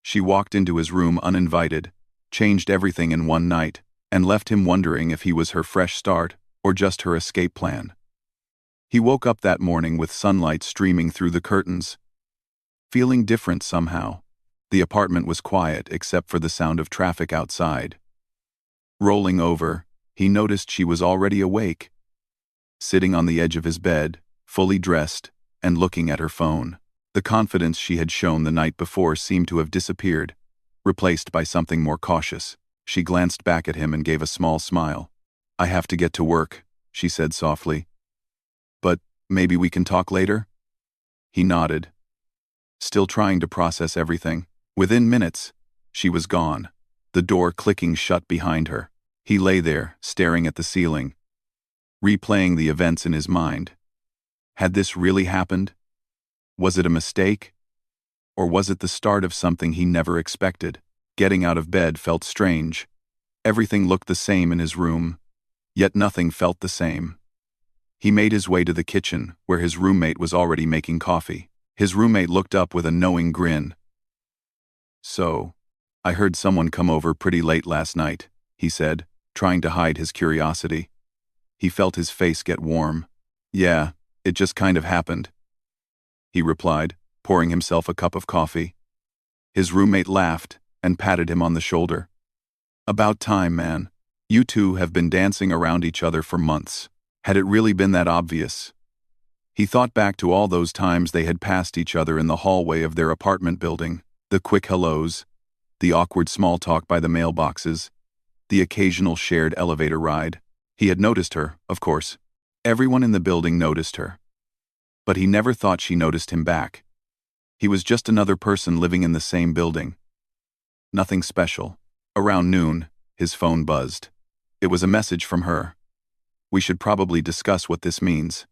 She walked into his room uninvited, changed everything in one night, and left him wondering if he was her fresh start or just her escape plan. He woke up that morning with sunlight streaming through the curtains, feeling different somehow. The apartment was quiet except for the sound of traffic outside. Rolling over, he noticed she was already awake, sitting on the edge of his bed, fully dressed, and looking at her phone. The confidence she had shown the night before seemed to have disappeared, replaced by something more cautious. She glanced back at him and gave a small smile. "I have to get to work," she said softly. "But maybe we can talk later?" He nodded, still trying to process everything. Within minutes, she was gone, the door clicking shut behind her. He lay there, staring at the ceiling, replaying the events in his mind. Had this really happened? Was it a mistake? Or was it the start of something he never expected? Getting out of bed felt strange. Everything looked the same in his room, yet nothing felt the same. He made his way to the kitchen, where his roommate was already making coffee. His roommate looked up with a knowing grin. "So, I heard someone come over pretty late last night," he said, trying to hide his curiosity. He felt his face get warm. "Yeah, it just kind of happened," he replied, pouring himself a cup of coffee. His roommate laughed and patted him on the shoulder. "About time, man. You two have been dancing around each other for months. Had it really been that obvious?" He thought back to all those times they had passed each other in the hallway of their apartment building, the quick hellos, the awkward small talk by the mailboxes, the occasional shared elevator ride. He had noticed her, of course. Everyone in the building noticed her. But he never thought she noticed him back. He was just another person living in the same building. Nothing special. Around noon, his phone buzzed. It was a message from her. "We should probably discuss what this means."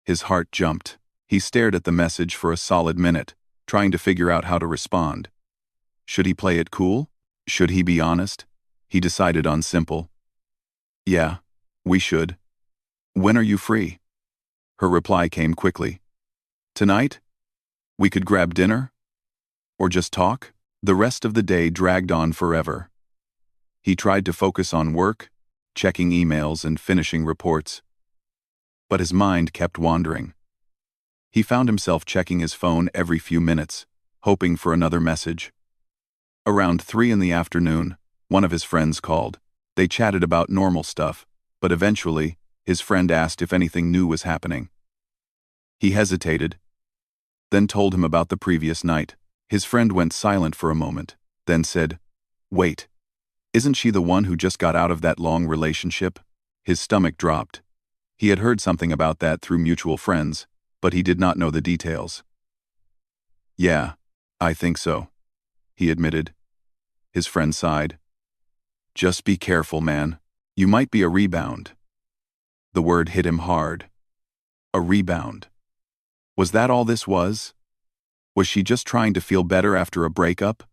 His heart jumped. He stared at the message for a solid minute, trying to figure out how to respond. Should he play it cool? Should he be honest? He decided on simple. "Yeah, we should. When are you free?" Her reply came quickly. "Tonight? We could grab dinner? Or just talk?" The rest of the day dragged on forever. He tried to focus on work, checking emails and finishing reports. But his mind kept wandering. He found himself checking his phone every few minutes, hoping for another message. Around 3 in the afternoon, one of his friends called. They chatted about normal stuff, but eventually, his friend asked if anything new was happening. He hesitated, then told him about the previous night. His friend went silent for a moment, then said, "Wait, isn't she the one who just got out of that long relationship?" His stomach dropped. He had heard something about that through mutual friends, but he did not know the details. "Yeah, I think so," he admitted. His friend sighed. "Just be careful, man. You might be a rebound." The word hit him hard. A rebound. Was that all this was? Was she just trying to feel better after a breakup?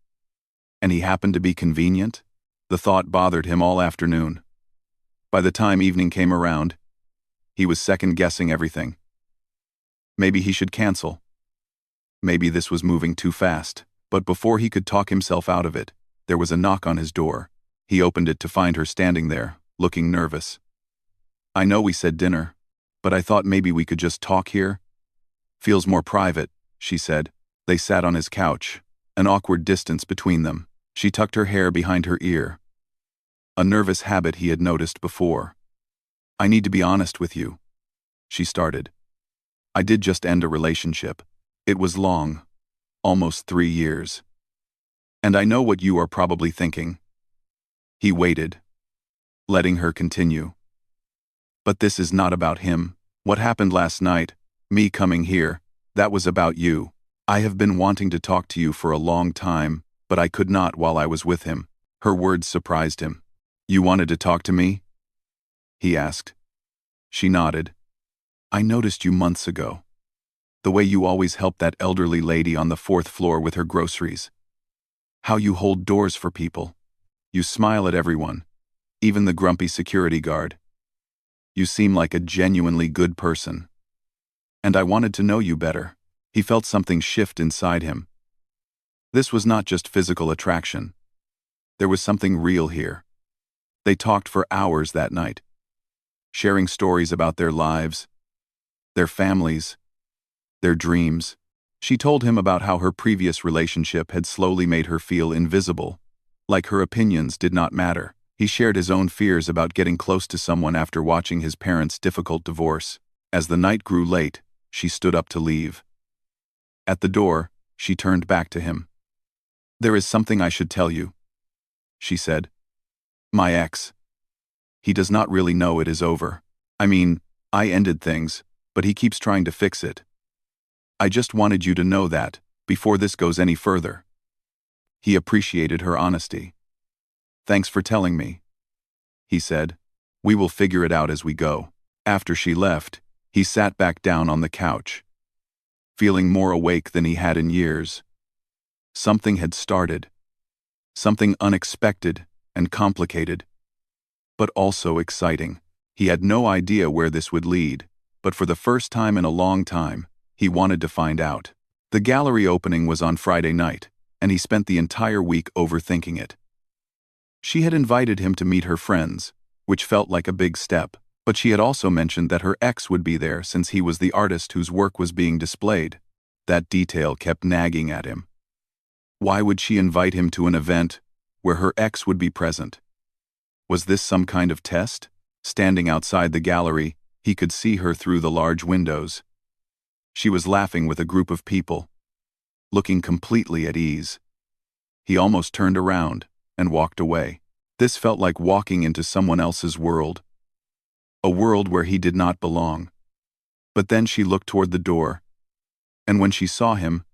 And he happened to be convenient? The thought bothered him all afternoon. By the time evening came around, he was second-guessing everything. Maybe he should cancel. Maybe this was moving too fast. But before he could talk himself out of it, there was a knock on his door. He opened it to find her standing there, looking nervous. "I know we said dinner, but I thought maybe we could just talk here." "Feels more private," she said. They sat on his couch, an awkward distance between them. She tucked her hair behind her ear, a nervous habit he had noticed before. "I need to be honest with you," she started. "I did just end a relationship. It was long, almost 3 years. And I know what you are probably thinking." He waited, letting her continue. "But this is not about him. What happened last night, me coming here, that was about you. I have been wanting to talk to you for a long time, but I could not while I was with him." Her words surprised him. "You wanted to talk to me?" he asked. She nodded. "I noticed you months ago. The way you always help that elderly lady on the 4th floor with her groceries. How you hold doors for people. You smile at everyone, even the grumpy security guard. You seem like a genuinely good person. And I wanted to know you better." He felt something shift inside him. This was not just physical attraction. There was something real here. They talked for hours that night, sharing stories about their lives, their families, their dreams. She told him about how her previous relationship had slowly made her feel invisible, like her opinions did not matter. He shared his own fears about getting close to someone after watching his parents' difficult divorce. As the night grew late, she stood up to leave. At the door, she turned back to him. "There is something I should tell you," she said. "My ex. He does not really know it is over. I mean, I ended things, but he keeps trying to fix it. I just wanted you to know that, before this goes any further." He appreciated her honesty. "Thanks for telling me," he said. "We will figure it out as we go." After she left, he sat back down on the couch, feeling more awake than he had in years. Something had started. Something unexpected and complicated, but also exciting. He had no idea where this would lead, but for the first time in a long time, he wanted to find out. The gallery opening was on Friday night, and he spent the entire week overthinking it. She had invited him to meet her friends, which felt like a big step, but she had also mentioned that her ex would be there since he was the artist whose work was being displayed. That detail kept nagging at him. Why would she invite him to an event where her ex would be present? Was this some kind of test? Standing outside the gallery, he could see her through the large windows. She was laughing with a group of people, looking completely at ease. He almost turned around and walked away. This felt like walking into someone else's world, a world where he did not belong. But then she looked toward the door, and when she saw him,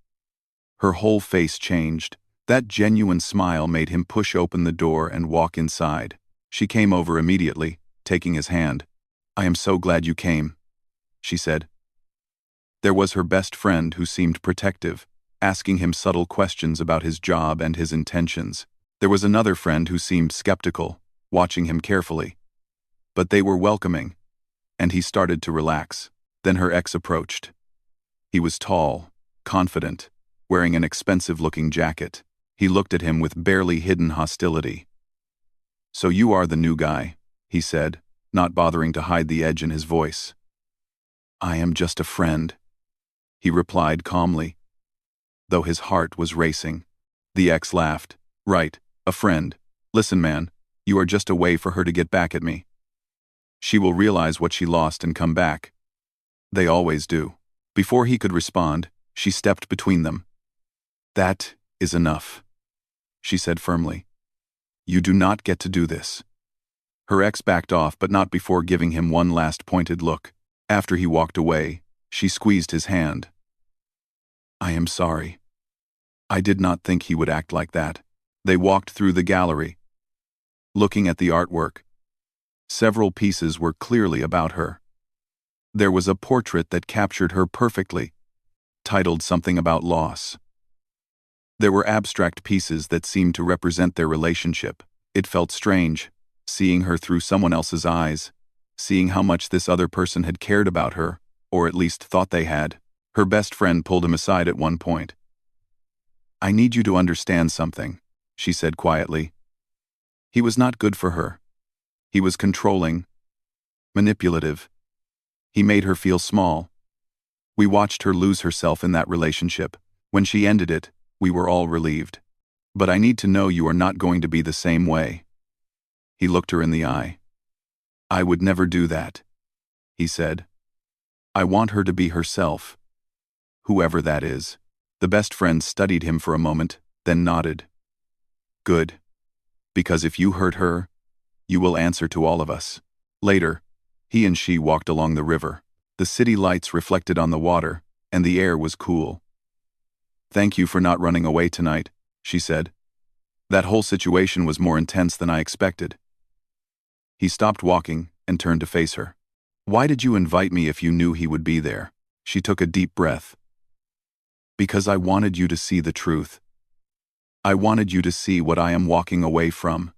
her whole face changed. That genuine smile made him push open the door and walk inside. She came over immediately, taking his hand. "I am so glad you came," she said. There was her best friend who seemed protective, asking him subtle questions about his job and his intentions. There was another friend who seemed skeptical, watching him carefully. But they were welcoming, and he started to relax. Then her ex approached. He was tall, confident, wearing an expensive-looking jacket. He looked at him with barely hidden hostility. "So you are the new guy," he said, not bothering to hide the edge in his voice. "I am just a friend," he replied calmly, though his heart was racing. The ex laughed. "Right, a friend. Listen, man, you are just a way for her to get back at me. She will realize what she lost and come back. They always do." Before he could respond, she stepped between them. "That is enough," she said firmly. "You do not get to do this." Her ex backed off, but not before giving him one last pointed look. After he walked away, she squeezed his hand. "I am sorry. I did not think he would act like that." They walked through the gallery, looking at the artwork. Several pieces were clearly about her. There was a portrait that captured her perfectly, titled something about loss. There were abstract pieces that seemed to represent their relationship. It felt strange, seeing her through someone else's eyes, seeing how much this other person had cared about her, or at least thought they had. Her best friend pulled him aside at one point. "I need you to understand something," she said quietly. He was not good for her. He was controlling, manipulative. He made her feel small. We watched her lose herself in that relationship. When she ended it, we were all relieved. But I need to know you are not going to be the same way. He looked her in the eye. "I would never do that," he said. "I want her to be herself, whoever that is." The best friend studied him for a moment, then nodded. "Good. Because if you hurt her, you will answer to all of us." Later, he and she walked along the river. The city lights reflected on the water, and the air was cool. "Thank you for not running away tonight," she said. "That whole situation was more intense than I expected." He stopped walking and turned to face her. "Why did you invite me if you knew he would be there?" She took a deep breath. "Because I wanted you to see the truth. I wanted you to see what I am walking away from.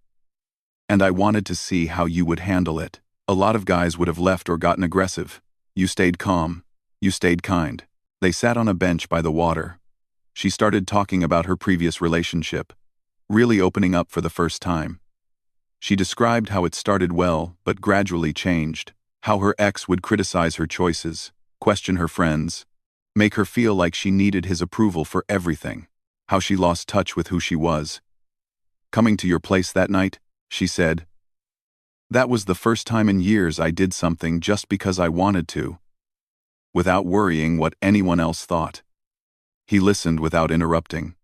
And I wanted to see how you would handle it. A lot of guys would have left or gotten aggressive. You stayed calm. You stayed kind." They sat on a bench by the water, She started talking about her previous relationship, really opening up for the first time. She described how it started well, but gradually changed, how her ex would criticize her choices, question her friends, make her feel like she needed his approval for everything, how she lost touch with who she was. "Coming to your place that night," she said, "that was the first time in years I did something just because I wanted to, without worrying what anyone else thought." He listened without interrupting.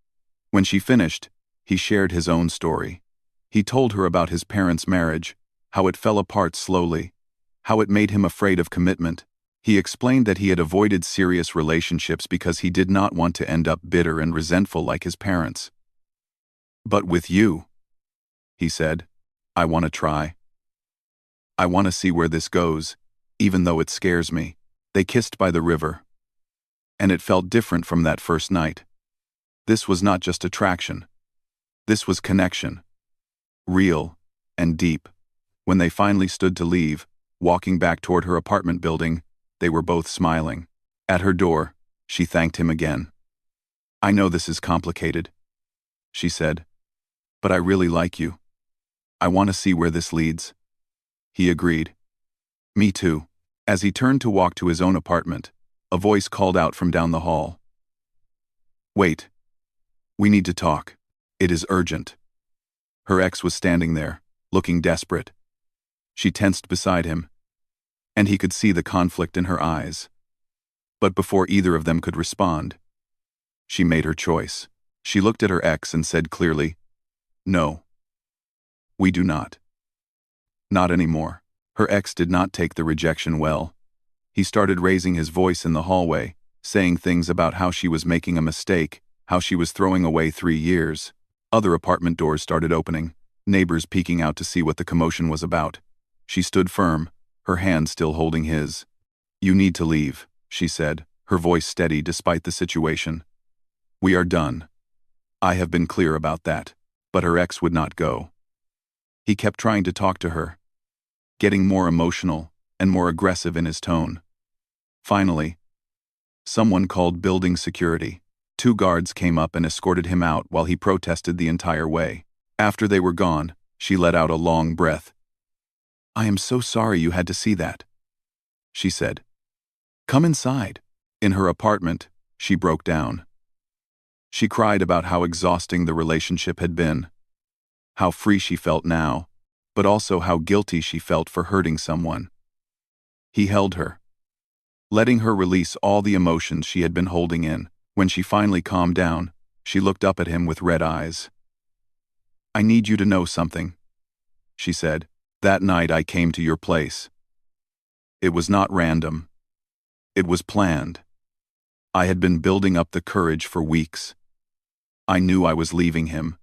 When she finished, he shared his own story. He told her about his parents' marriage, how it fell apart slowly, how it made him afraid of commitment. He explained that he had avoided serious relationships because he did not want to end up bitter and resentful like his parents. "But with you," he said, "I want to try. I want to see where this goes, even though it scares me." They kissed by the river, and it felt different from that first night. This was not just attraction. This was connection. Real and deep. When they finally stood to leave, walking back toward her apartment building, they were both smiling. At her door, she thanked him again. "I know this is complicated," she said, "but I really like you. I want to see where this leads." He agreed. "Me too." As he turned to walk to his own apartment, a voice called out from down the hall. "Wait. We need to talk. It is urgent." Her ex was standing there, looking desperate. She tensed beside him, and he could see the conflict in her eyes. But before either of them could respond, she made her choice. She looked at her ex and said clearly, "No. We do not. Not anymore." Her ex did not take the rejection well. He started raising his voice in the hallway, saying things about how she was making a mistake, how she was throwing away 3 years. Other apartment doors started opening, neighbors peeking out to see what the commotion was about. She stood firm, her hand still holding his. "You need to leave," she said, her voice steady despite the situation. "We are done. I have been clear about that." But her ex would not go. He kept trying to talk to her, getting more emotional and more aggressive in his tone. Finally, someone called building security. 2 guards came up and escorted him out while he protested the entire way. After they were gone, she let out a long breath. "I am so sorry you had to see that," she said. "Come inside." In her apartment, she broke down. She cried about how exhausting the relationship had been, how free she felt now, but also how guilty she felt for hurting someone. He held her, letting her release all the emotions she had been holding in. When she finally calmed down, she looked up at him with red eyes. "I need you to know something," she said. "That night I came to your place. It was not random. It was planned. I had been building up the courage for weeks. I knew I was leaving him,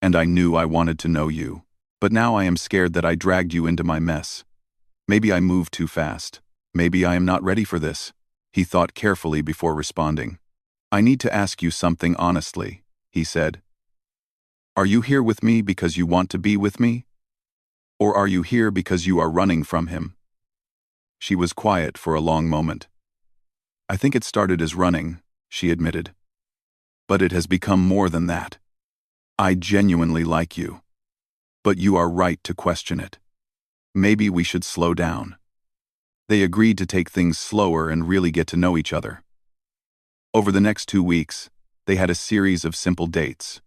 and I knew I wanted to know you. But now I am scared that I dragged you into my mess. Maybe I moved too fast. Maybe I am not ready for this." He thought carefully before responding. "I need to ask you something honestly," he said. "Are you here with me because you want to be with me? Or are you here because you are running from him?" She was quiet for a long moment. "I think it started as running," she admitted. "But it has become more than that. I genuinely like you. But you are right to question it. Maybe we should slow down." They agreed to take things slower and really get to know each other. Over the next 2 weeks, they had a series of simple dates.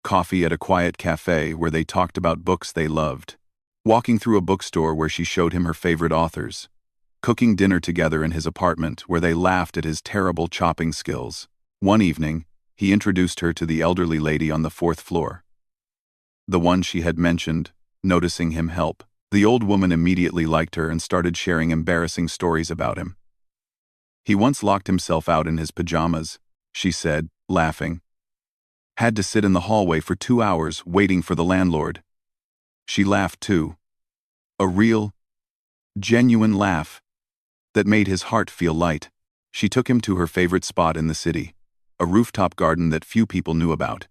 Coffee at a quiet cafe where they talked about books they loved. Walking through a bookstore where she showed him her favorite authors. Cooking dinner together in his apartment where they laughed at his terrible chopping skills. One evening, he introduced her to the elderly lady on the 4th floor. The one she had mentioned, noticing him help. The old woman immediately liked her and started sharing embarrassing stories about him. "He once locked himself out in his pajamas," she said, laughing. "Had to sit in the hallway for 2 hours waiting for the landlord." She laughed too. A real, genuine laugh that made his heart feel light. She took him to her favorite spot in the city, a rooftop garden that few people knew about.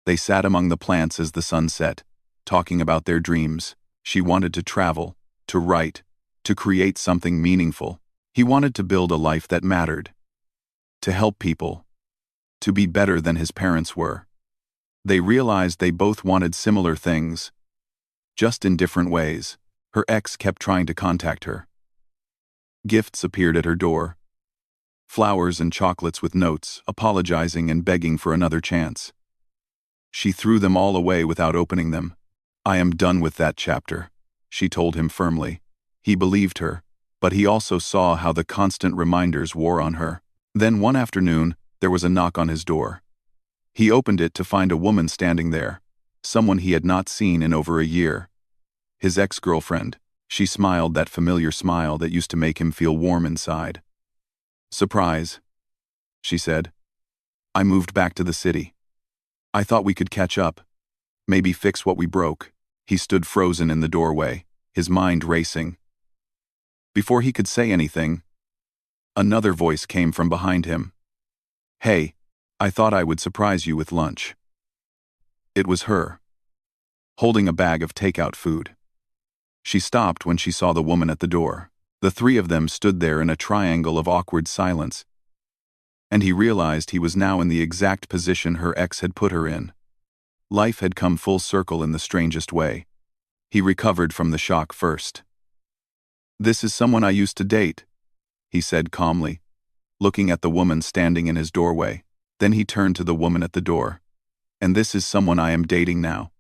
They sat among the plants as the sun set, talking about their dreams. She wanted to travel, to write, to create something meaningful. He wanted to build a life that mattered, to help people, to be better than his parents were. They realized they both wanted similar things, just in different ways. Her ex kept trying to contact her. Gifts appeared at her door. Flowers and chocolates with notes, apologizing and begging for another chance. She threw them all away without opening them. "I am done with that chapter," she told him firmly. He believed her, but he also saw how the constant reminders wore on her. Then one afternoon, there was a knock on his door. He opened it to find a woman standing there, someone he had not seen in over a year. His ex-girlfriend. She smiled that familiar smile that used to make him feel warm inside. "Surprise," she said. "I moved back to the city. I thought we could catch up, maybe fix what we broke." He stood frozen in the doorway, his mind racing. Before he could say anything, another voice came from behind him. "Hey, I thought I would surprise you with lunch." It was her, holding a bag of takeout food. She stopped when she saw the woman at the door. The three of them stood there in a triangle of awkward silence, and he realized he was now in the exact position her ex had put her in. Life had come full circle in the strangest way. He recovered from the shock first. "This is someone I used to date," he said calmly, looking at the woman standing in his doorway. Then he turned to the woman at the door. "And this is someone I am dating now.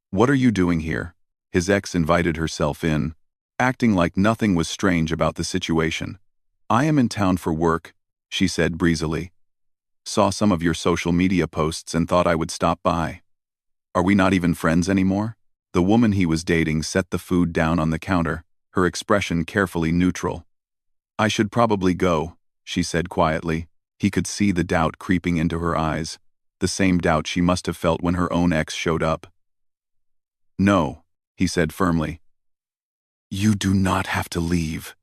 What are you doing here?" His ex invited herself in, acting like nothing was strange about the situation. "I am in town for work," she said breezily. "Saw some of your social media posts and thought I would stop by." "Are we not even friends anymore?" The woman he was dating set the food down on the counter, her expression carefully neutral. "I should probably go," she said quietly. He could see the doubt creeping into her eyes, the same doubt she must have felt when her own ex showed up. "No," he said firmly. "You do not have to leave."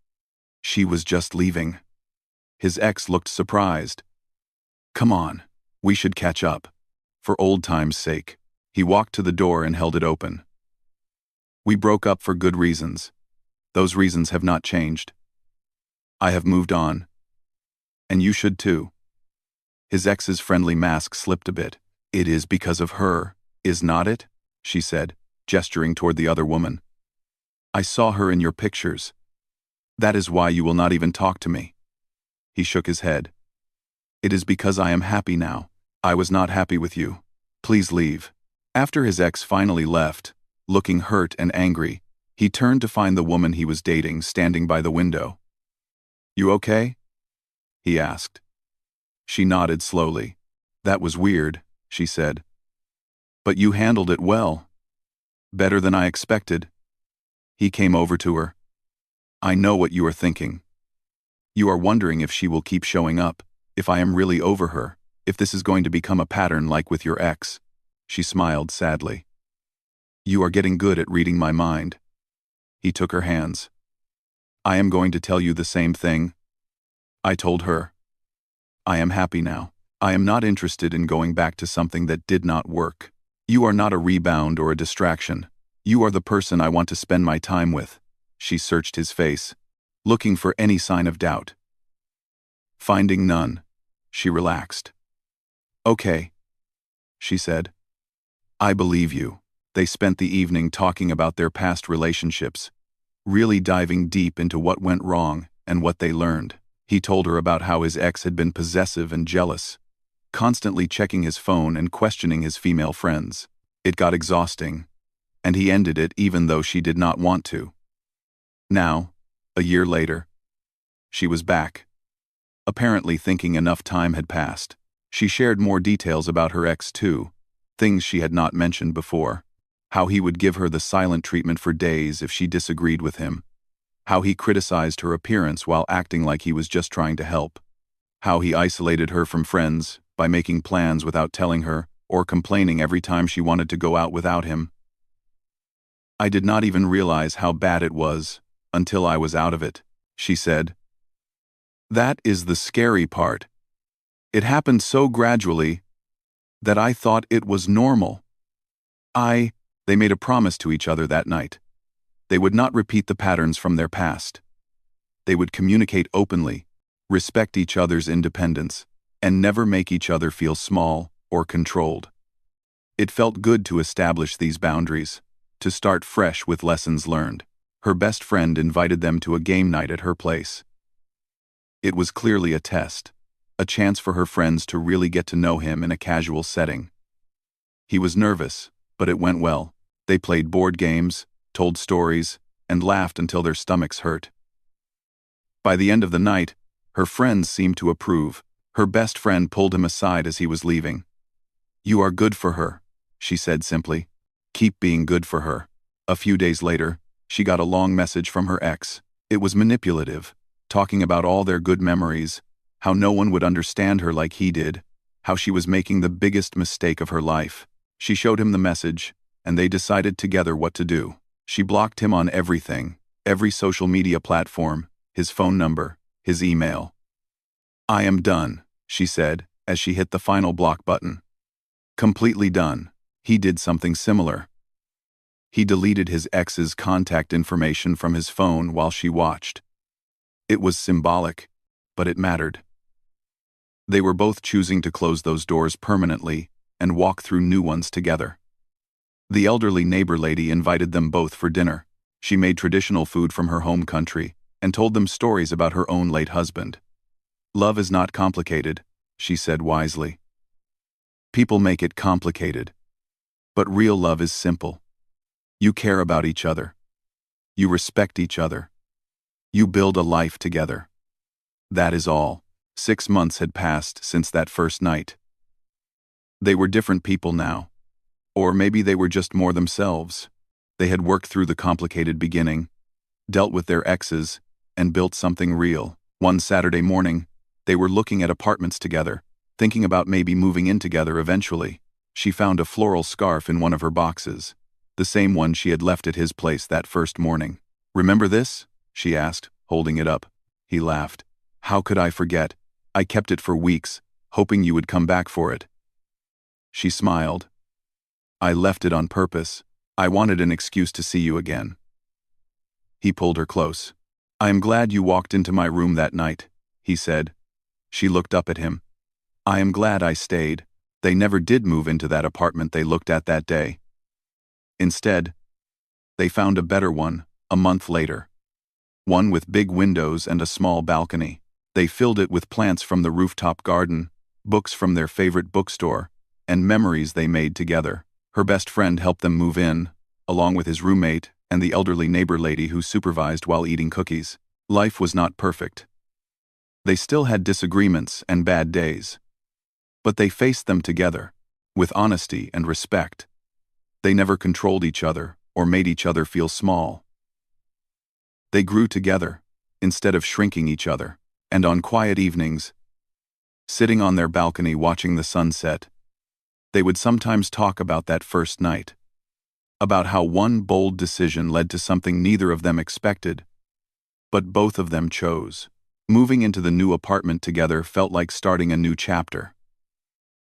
She was just leaving. His ex looked surprised. "Come on, we should catch up. For old time's sake." He walked to the door and held it open. "We broke up for good reasons. Those reasons have not changed. I have moved on. And you should too." His ex's friendly mask slipped a bit. "It is because of her, is not it?" she said, gesturing toward the other woman. "I saw her in your pictures. That is why you will not even talk to me." He shook his head. "It is because I am happy now. I was not happy with you. Please leave." After his ex finally left, looking hurt and angry, he turned to find the woman he was dating standing by the window. "You okay?" he asked. She nodded slowly. "That was weird," she said. "But you handled it well. Better than I expected." He came over to her. "I know what you are thinking. You are wondering if she will keep showing up, if I am really over her, if this is going to become a pattern like with your ex." She smiled sadly. "You are getting good at reading my mind." He took her hands. "I am going to tell you the same thing I told her. I am happy now. I am not interested in going back to something that did not work. You are not a rebound or a distraction. You are the person I want to spend my time with." She searched his face, looking for any sign of doubt. Finding none, she relaxed. "Okay," she said. "I believe you." They spent the evening talking about their past relationships, really diving deep into what went wrong and what they learned. He told her about how his ex had been possessive and jealous, constantly checking his phone and questioning his female friends. It got exhausting, and he ended it even though she did not want to. Now, a year later, she was back, apparently thinking enough time had passed. She shared more details about her ex too, things she had not mentioned before. How he would give her the silent treatment for days if she disagreed with him. How he criticized her appearance while acting like he was just trying to help. How he isolated her from friends by making plans without telling her or complaining every time she wanted to go out without him. "I did not even realize how bad it was until I was out of it," she said. "That is the scary part. It happened so gradually that I thought it was normal. They made a promise to each other that night. They would not repeat the patterns from their past. They would communicate openly, respect each other's independence, and never make each other feel small or controlled. It felt good to establish these boundaries, to start fresh with lessons learned. Her best friend invited them to a game night at her place. It was clearly a test, a chance for her friends to really get to know him in a casual setting. He was nervous, but it went well. They played board games, told stories, and laughed until their stomachs hurt. By the end of the night, her friends seemed to approve. Her best friend pulled him aside as he was leaving. "You are good for her," she said simply. "Keep being good for her." A few days later, she got a long message from her ex. It was manipulative, talking about all their good memories, how no one would understand her like he did, how she was making the biggest mistake of her life. She showed him the message, and they decided together what to do. She blocked him on everything, every social media platform, his phone number, his email. "I am done," she said, as she hit the final block button. Completely done. He did something similar. He deleted his ex's contact information from his phone while she watched. It was symbolic, but it mattered. They were both choosing to close those doors permanently and walk through new ones together. The elderly neighbor lady invited them both for dinner. She made traditional food from her home country and told them stories about her own late husband. "Love is not complicated," she said wisely. "People make it complicated. But real love is simple. You care about each other. You respect each other. You build a life together. That is all." 6 months had passed since that first night. They were different people now. Or maybe they were just more themselves. They had worked through the complicated beginning, dealt with their exes, and built something real. One Saturday morning, they were looking at apartments together, thinking about maybe moving in together eventually. She found a floral scarf in one of her boxes, the same one she had left at his place that first morning. "Remember this?" she asked, holding it up. He laughed. "How could I forget? I kept it for weeks, hoping you would come back for it." She smiled. "I left it on purpose. I wanted an excuse to see you again." He pulled her close. "I am glad you walked into my room that night," he said. She looked up at him. "I am glad I stayed." They never did move into that apartment they looked at that day. Instead, they found a better one, a month later. One with big windows and a small balcony. They filled it with plants from the rooftop garden, books from their favorite bookstore, and memories they made together. Her best friend helped them move in, along with his roommate and the elderly neighbor lady who supervised while eating cookies. Life was not perfect. They still had disagreements and bad days. But they faced them together, with honesty and respect. They never controlled each other or made each other feel small. They grew together, instead of shrinking each other. And on quiet evenings, sitting on their balcony watching the sunset, they would sometimes talk about that first night. About how one bold decision led to something neither of them expected, but both of them chose. Moving into the new apartment together felt like starting a new chapter.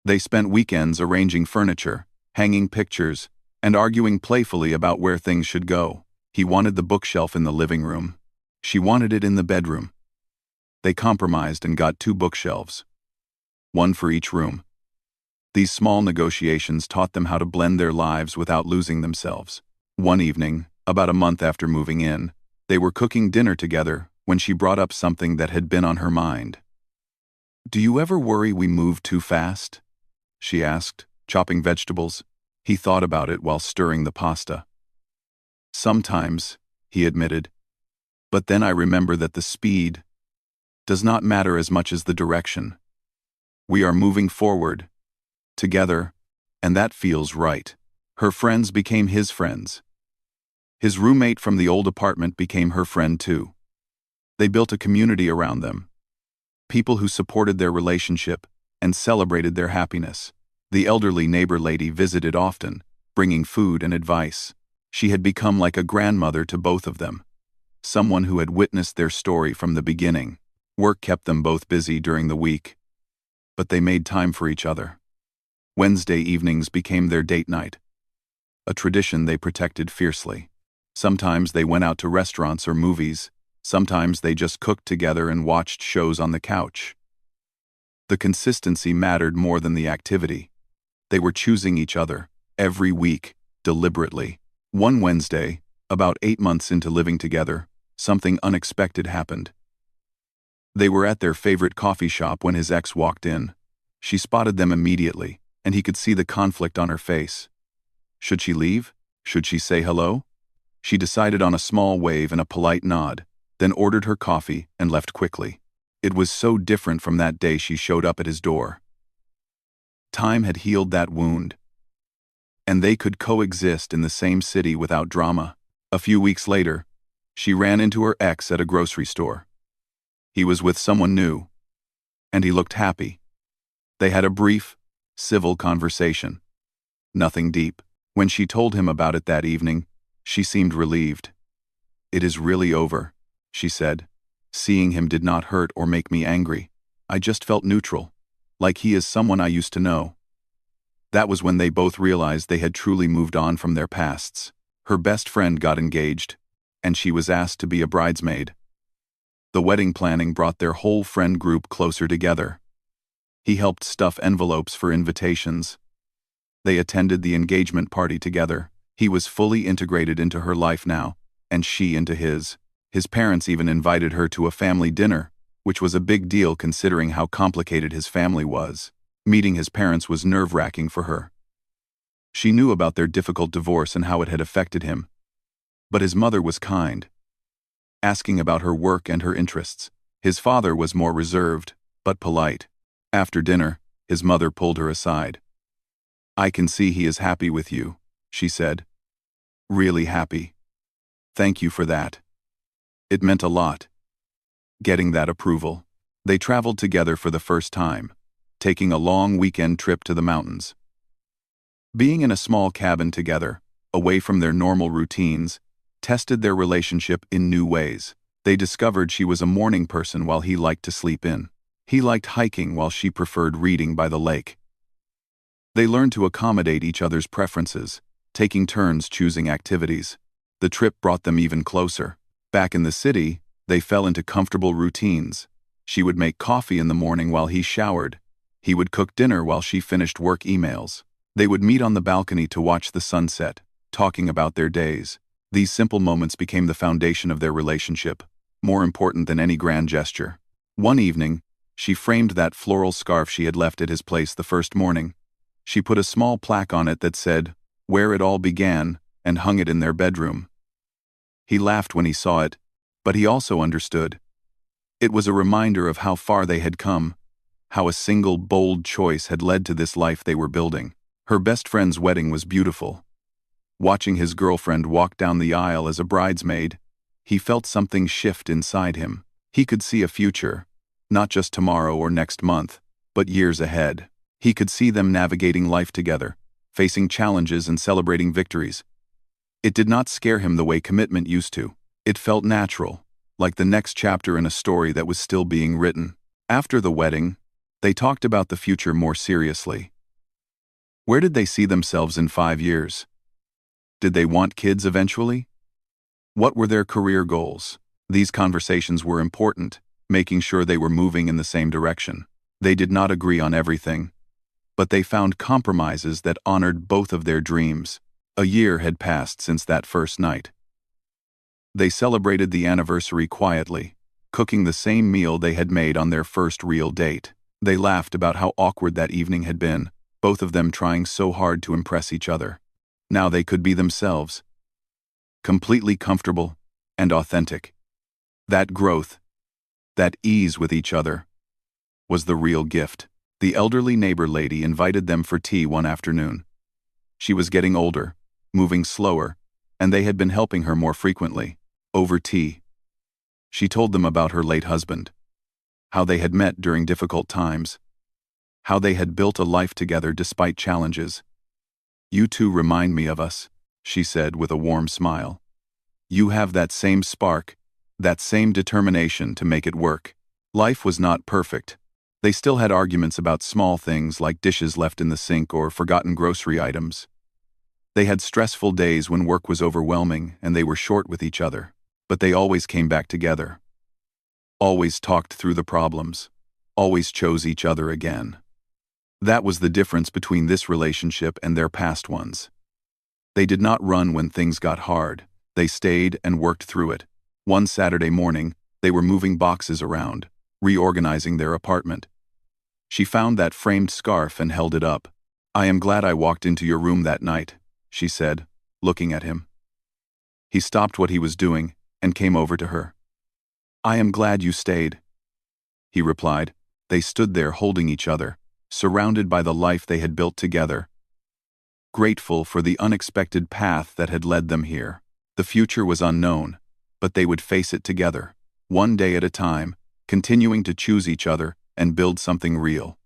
They spent weekends arranging furniture, hanging pictures, and arguing playfully about where things should go. He wanted the bookshelf in the living room. She wanted it in the bedroom. They compromised and got 2 bookshelves, one for each room. These small negotiations taught them how to blend their lives without losing themselves. One evening, about a month after moving in, they were cooking dinner together when she brought up something that had been on her mind. "Do you ever worry we move too fast?" she asked, chopping vegetables. He thought about it while stirring the pasta. "Sometimes," he admitted. "But then I remember that the speed does not matter as much as the direction. We are moving forward, together, and that feels right." Her friends became his friends. His roommate from the old apartment became her friend too. They built a community around them. People who supported their relationship and celebrated their happiness. The elderly neighbor lady visited often, bringing food and advice. She had become like a grandmother to both of them, someone who had witnessed their story from the beginning. Work kept them both busy during the week, but they made time for each other. Wednesday evenings became their date night, a tradition they protected fiercely. Sometimes they went out to restaurants or movies, sometimes they just cooked together and watched shows on the couch. The consistency mattered more than the activity. They were choosing each other, every week, deliberately. One Wednesday, about 8 months into living together, something unexpected happened. They were at their favorite coffee shop when his ex walked in. She spotted them immediately, and he could see the conflict on her face. Should she leave? Should she say hello? She decided on a small wave and a polite nod, then ordered her coffee and left quickly. It was so different from that day she showed up at his door. Time had healed that wound, and they could coexist in the same city without drama. A few weeks later, she ran into her ex at a grocery store. He was with someone new, and he looked happy. They had a brief, civil conversation. Nothing deep. When she told him about it that evening, she seemed relieved. "It is really over," she said. "Seeing him did not hurt or make me angry. I just felt neutral, like he is someone I used to know." That was when they both realized they had truly moved on from their pasts. Her best friend got engaged, and she was asked to be a bridesmaid. The wedding planning brought their whole friend group closer together. He helped stuff envelopes for invitations. They attended the engagement party together. He was fully integrated into her life now, and she into his. His parents even invited her to a family dinner, which was a big deal considering how complicated his family was. Meeting his parents was nerve-wracking for her. She knew about their difficult divorce and how it had affected him. But his mother was kind, asking about her work and her interests. His father was more reserved, but polite. After dinner, his mother pulled her aside. "I can see he is happy with you," she said. "Really happy. Thank you for that." It meant a lot, getting that approval. They traveled together for the first time, taking a long weekend trip to the mountains. Being in a small cabin together, away from their normal routines, tested their relationship in new ways. They discovered she was a morning person while he liked to sleep in. He liked hiking while she preferred reading by the lake. They learned to accommodate each other's preferences, taking turns choosing activities. The trip brought them even closer. Back in the city, they fell into comfortable routines. She would make coffee in the morning while he showered. He would cook dinner while she finished work emails. They would meet on the balcony to watch the sunset, talking about their days. These simple moments became the foundation of their relationship, more important than any grand gesture. One evening, she framed that floral scarf she had left at his place the first morning. She put a small plaque on it that said, "Where it all began," and hung it in their bedroom. He laughed when he saw it, but he also understood. It was a reminder of how far they had come, how a single bold choice had led to this life they were building. Her best friend's wedding was beautiful. Watching his girlfriend walk down the aisle as a bridesmaid, he felt something shift inside him. He could see a future, not just tomorrow or next month, but years ahead. He could see them navigating life together, facing challenges and celebrating victories. It did not scare him the way commitment used to. It felt natural, like the next chapter in a story that was still being written. After the wedding, they talked about the future more seriously. Where did they see themselves in 5 years? Did they want kids eventually? What were their career goals? These conversations were important, making sure they were moving in the same direction. They did not agree on everything, but they found compromises that honored both of their dreams. A year had passed since that first night. They celebrated the anniversary quietly, cooking the same meal they had made on their first real date. They laughed about how awkward that evening had been, both of them trying so hard to impress each other. Now they could be themselves, completely comfortable and authentic. That growth, that ease with each other, was the real gift. The elderly neighbor lady invited them for tea one afternoon. She was getting older, moving slower, and they had been helping her more frequently. Over tea, she told them about her late husband, how they had met during difficult times, how they had built a life together despite challenges. "You two remind me of us," she said with a warm smile. "You have that same spark, that same determination to make it work." Life was not perfect. They still had arguments about small things like dishes left in the sink or forgotten grocery items. They had stressful days when work was overwhelming and they were short with each other, but they always came back together. Always talked through the problems. always chose each other again. That was the difference between this relationship and their past ones. They did not run when things got hard. They stayed and worked through it. One Saturday morning, they were moving boxes around, reorganizing their apartment. She found that framed scarf and held it up. "I am glad I walked into your room that night," she said, looking at him. He stopped what he was doing and came over to her. "I am glad you stayed," he replied. They stood there holding each other, surrounded by the life they had built together, grateful for the unexpected path that had led them here. The future was unknown, but they would face it together, one day at a time, continuing to choose each other and build something real.